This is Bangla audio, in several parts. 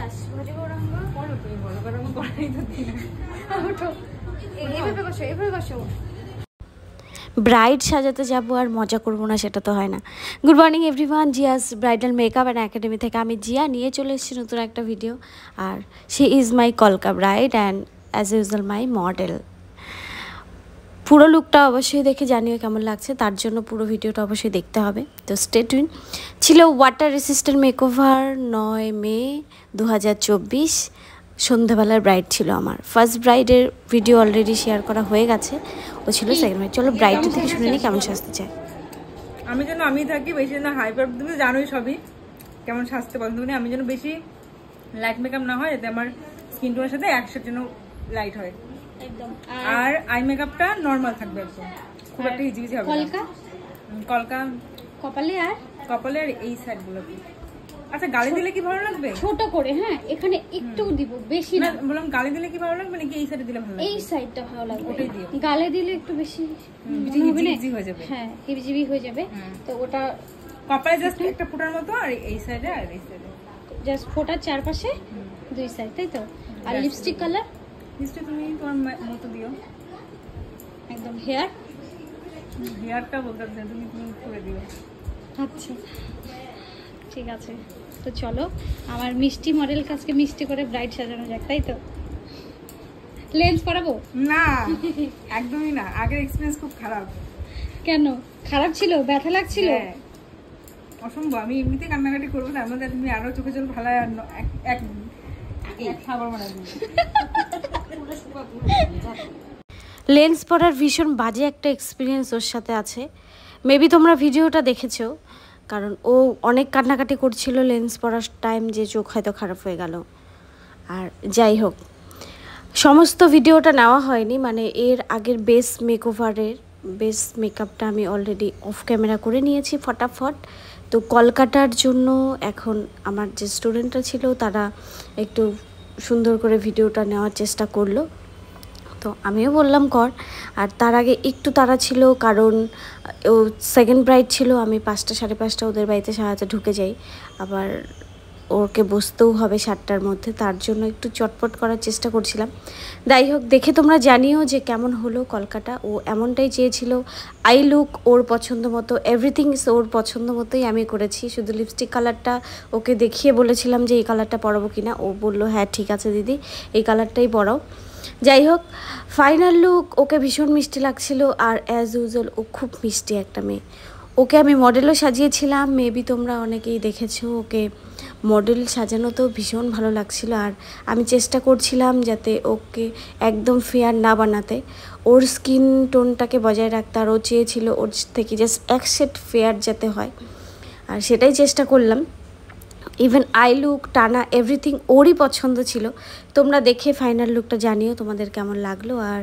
জিয়াস ভাজি গৌরাঙ্গ করো, তুমি বলো গৌরাঙ্গ করাই তো দিন। ওঠো, এইভাবে বসো, এইভাবে বসো। ব্রাইড সাজাতে যাব আর মজা করব না সেটা তো হয় না। Good morning everyone, Jiya's bridal makeup and academy থেকে আমি জিয়া নিয়ে চলে এসেছি নতুন একটা ভিডিও। আর she is my Kolkata bride and as usual my model. পুরো লুকটা অবশ্যই দেখে জানিও কেমন লাগছে, তার জন্য পুরো ভিডিওটা অবশ্যই দেখতে হবে। তো স্টে টিউন। ছিল ওয়াটার রেসিস্ট্যান্ট মেকওভার, 9 মে 2024, সন্ধ্যাবেলার ব্রাইড ছিল আমার। ফার্স্ট ব্রাইডের ভিডিও অলরেডি শেয়ার করা হয়ে গেছে, ও ছিল সেকেন্ড ব্রাইড। চলো ব্রাইডের থেকে শুনে নিই কেমন সাজতে চায়। আমি যেন আমি থাকি বেশি না হাইপার, তুমি জানোই সবই কেমন সাজতে পছন্দ করি। আমি যেন বেশি লাইট মেকআপ না হয়, যাতে আমার স্কিন টোনের সাথে একসাথে যেন লাইট হয় একদম। আর আই মেকআপটা নরমাল থাকবে একদম, খুব একটা ইজি ইজি হবে। কলকা কলকা কপালে আর কপালে আর এই সাইডগুলোতে। আচ্ছা, গালে দিলে কি ভালো লাগবে? ছোট করে, হ্যাঁ এখানে একটু দিব, বেশি না। বললাম গালে দিলে কি ভালো লাগবে নাকি এই সাইডে দিলে ভালো লাগবে? এই সাইডটা ভালো লাগবে, ওটাই দিও। গালে দিলে একটু বেশি ইজি হয়ে যাবে। হ্যাঁ হিবিজিবি হয়ে যাবে। তো ওটা কপালে জাস্ট একটা ফোঁটার মতো, আর এই সাইডে আর এই সাইডে জাস্ট ফোঁটার চারপাশে দুই সাইড, তাই তো। আর লিপস্টিক কালার লিপস্টিক তুমি তোমার মতো দিও একদম। হেয়ারটা বলতে তুমি করে দিও। আচ্ছা ঠিক আছে, তো চলো আমার মিষ্টি মডেল কাজকে মিষ্টি করে ব্রাইড সাজানো যাক, তাই তো। লেন্স পরাবো না, একদমই না। আগের এক্সপেরিয়েন্স খুব খারাপ। কেন খারাপ ছিল? ব্যথা লাগছিল? অসম্ভব। আমি এমনিতে কান্নাকাটি করবো, তার মধ্যে তুমি আরো চোখে জল ফালায় এক খাবার বানাই দিবি। লেন্স পরার ভীষণ বাজে একটা এক্সপিরিয়েন্স ওর সাথে আছে। মেবি তোমরা ভিডিওটা দেখেছো, কারণ ও অনেক কান্নাকাটি করছিল লেন্স পরার টাইম, যে চোখ হয়তো খারাপ হয়ে গেল। আর যাই হোক, সমস্ত ভিডিওটা নেওয়া হয়নি, মানে এর আগের বেস মেকআপটা আমি অলরেডি অফ ক্যামেরা করে নিয়েছি ফটাফট। তো কলকাতার জন্য এখন আমার যে স্টুডেন্টরা ছিল তারা একটু সুন্দর করে ভিডিওটা নেওয়ার চেষ্টা করলো, তো আমিও বললাম কর। আর তার আগে একটু তাড়া ছিল, কারণ ও সেকেন্ড ব্রাইড ছিল। আমি 5টা 5:30 ওদের বাড়িতে সাহায্যে ঢুকে যাই, আবার ওকে বসতেও হবে 7টার মধ্যে, তার জন্য একটু চটপট করার চেষ্টা করছিলাম। যাই হোক, দেখে তোমরা জানিও যে কেমন হলো কলকাতা। ও এমনটাই চেয়েছিল, আই লুক ওর পছন্দ মতো, এভরিথিং ইস ওর পছন্দ মতোই আমি করেছি। শুধু লিপস্টিক কালারটা ওকে দেখিয়ে বলেছিলাম যে এই কালারটা পরাবো কিনা, ও বললো হ্যাঁ ঠিক আছে দিদি, এই কালারটাই পরাও। যাই হোক, ফাইনাল লুক ওকে ভীষণ মিষ্টি লাগছিল। আর অ্যাজ ইউজুয়াল ও খুব মিষ্টি একটা মেয়ে। ওকে আমি মডেলও সাজিয়েছিলাম, মেবি তোমরা অনেকেই দেখেছো। ওকে মডেল সাজানোতেও ভীষণ ভালো লাগছিল। আর আমি চেষ্টা করছিলাম যাতে ওকে একদম ফেয়ার না বানাতে, ওর স্কিন টোনটাকে বজায় রাখতে। আর ও চেয়েছিল ওর থেকে জাস্ট এক সেট ফেয়ার যাতে হয়, আর সেটাই চেষ্টা করলাম। ইভেন আই লুক, টানা, এভরিথিং ওরই পছন্দ ছিল। তোমরা দেখে ফাইনাল লুকটা জানিও তোমাদের কেমন লাগলো। আর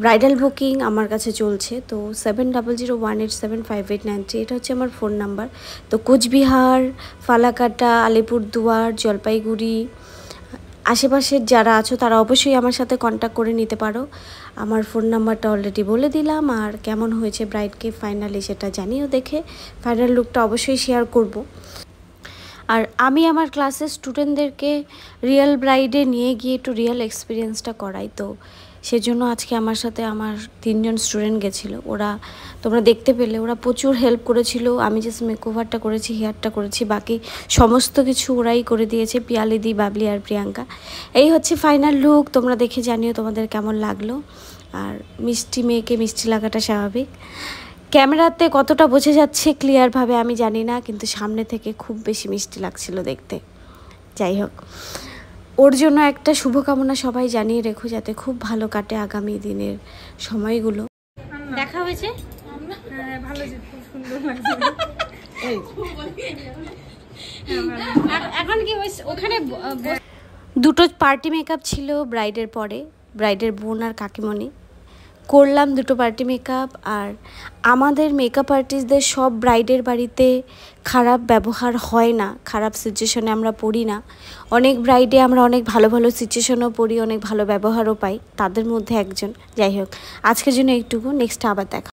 ব্রাইডাল বুকিং আমার কাছে চলছে, তো 7001875893 এটা হচ্ছে আমার ফোন নাম্বার। তো কোচবিহার, ফালাকাটা, আলিপুরদুয়ার, জলপাইগুড়ি আশেপাশের যারা আছো তারা অবশ্যই আমার সাথে কন্ট্যাক্ট করে নিতে পারো। আমার ফোন নাম্বারটা অলরেডি বলে দিলাম। আর কেমন হয়েছে ব্রাইডকে ফাইনালি সেটা জানিও, দেখে ফাইনাল লুকটা অবশ্যই শেয়ার করব। আর আমি আমার ক্লাসের স্টুডেন্টদেরকে রিয়েল ব্রাইডে নিয়ে গিয়ে একটু রিয়েল এক্সপিরিয়েন্সটা করাই, তো সেজন্য আজকে আমার সাথে আমার 3 জন স্টুডেন্ট গেছিলো। ওরা তোমরা দেখতে পেলে ওরা প্রচুর হেল্প করেছিল। আমি জাস্ট মেকওভারটা করেছি, হেয়ারটা করেছি, বাকি সমস্ত কিছু ওরাই করে দিয়েছে, পিয়ালিদি, বাবলি আর প্রিয়াঙ্কা। এই হচ্ছে ফাইনাল লুক, তোমরা দেখে জানিও তোমাদের কেমন লাগলো। আর মিষ্টি মেয়েকে মিষ্টি লাগাটা স্বাভাবিক। ক্যামেরাতে কতটা বোঝা যাচ্ছে ক্লিয়ারভাবে আমি জানি না, কিন্তু সামনে থেকে খুব বেশি মিষ্টি লাগছিল দেখতে। যাই হোক, ওর জন্য একটা শুভকামনা সবাই জানিয়ে রেখো, যাতে খুব ভালো কাটে আগামী দিনের সময়গুলো। দেখা হয়েছে, ভালো, খুব সুন্দর লাগছে। এখন কি ওখানে দুটো পার্টি মেকআপ ছিল ব্রাইডের পরে, ব্রাইডের বোন আর কাকিমণি করলাম দুটো পার্টি মেকআপ। আর আমাদের মেকআপ আর্টিস্টদের সব ব্রাইডের বাড়িতে খারাপ ব্যবহার হয় না, খারাপ সিচুয়েশনে আমরা পড়ি না। অনেক ব্রাইডে আমরা অনেক ভালো ভালো সিচুয়েশনও পড়ি, অনেক ভালো ব্যবহারও পাই, তাদের মধ্যে একজন। যাই হোক, আজকের জন্য এইটুকু, নেক্সট আবার দেখা।